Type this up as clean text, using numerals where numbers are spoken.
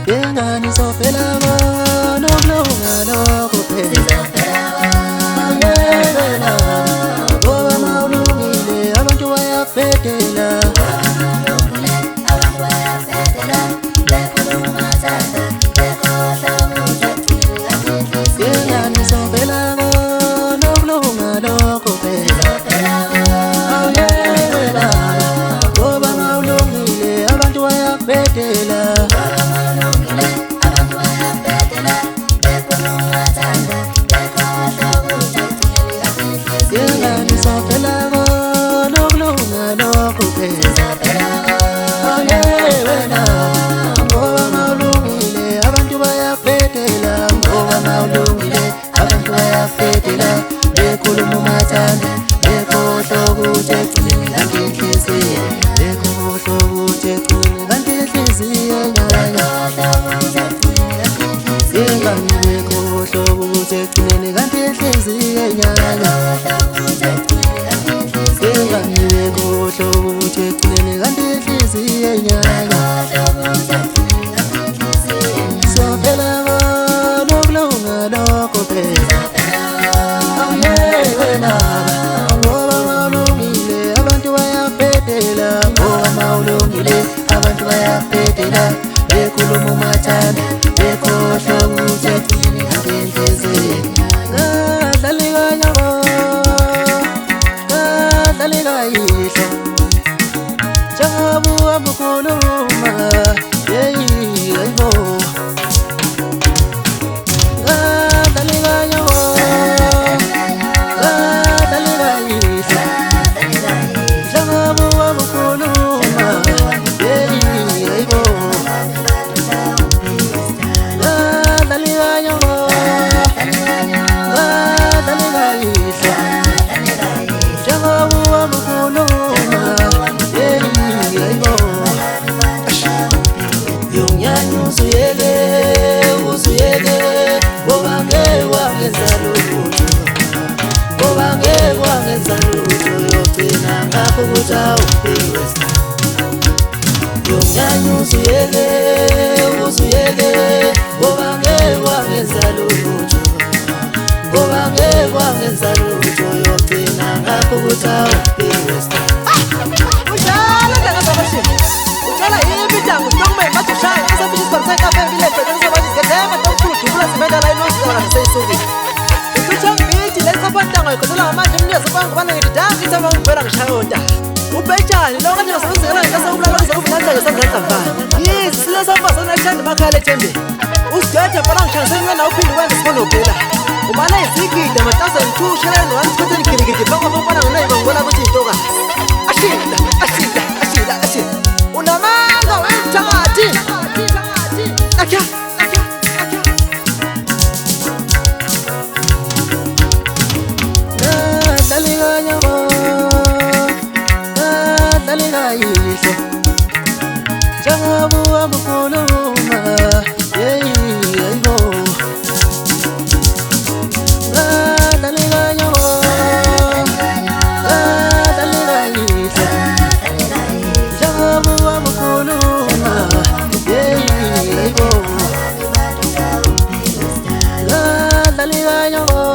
Yengani sophela no kulunga lokho phela ngoba mawulungile abantu bayabhedela Yengani sophela no kulunga lokho phela ngoba mawulungile abantu bayabhedela Yengani sophela no kulunga lokho phela ngoba mawulungile abantu bayabhedela ngoba mawulungile abantu bayabhedela bekhuluma umathanda bekhohlwa ukuthi egcineni kanti inhliziyo bekhohlwa ukuthi egcineni kanti inhliziyo nyanya Yengani bekhohlwa ukuthi egcineni kanti inhliziyo nyanya Yengani bekhohlwa ukuthi egcineni kanti inhliziyo nyanya Sophela nokulunga lokho phela ngoba mawulungile abantu bayabhedela ngoba mawulungile abantu bayabhedela bekhuluma umathanda bekhohlwa ukuthi egcineni kanti inhliziyo ngadlali kanyabo ngadlali kayihlo njengoba uhamba ukhuluma yeyibo ngadlali kanyabo ngadlali kayihlo njengoba uhamba ukhuluma yeyibo ngadlali kanyabo ngadlali kayihlo njengoba uhamba ukhuluma yeyibo Yonyanyuza uzuyeke ngoba ngeke wangenza lutho ngoba ngeke wangenza lutho yogcina ngakho ukuthi awuphile Yonyanyuza uzuyeke ngoba ngeke wangenza lutho ngoba ngeke wangenza lutho yogcina ngakho ukuthi awuphile Ucala yipi tangu Stongme matushaya Kisa bishi spartai kafe vile Petenisa bajis Kedema tongkulu Dubula simenda la ilosi Kala nasa isugi Ikuchang bichi Lensa pantango Kusula wamanje mnia Sapangu bana ngitidangi Sama mpera kishayota Upechani Longa nyo sa usigana Kasa ublala Kasa ublala Kasa ublala Yes Sila samba Sana chandi makale tembe Usigata Parang chansenga na upindi Wenza sipono upila Umana isiki Damatasa nchu Shirenu Wani skote ni kirikiti Bako mpana Unai bangola Kuti itoga Ashida Ashida Ashida Ashida Unamanga wemtangati Akya Ngadlali kanyabo Ngadlali kayihlo njengoba uhamba ukhuluma yeyibo Ngadlali kanyabo Ngadlali kayihlo njengoba uhamba ukhuluma yeyibo Ngadlali kanyabo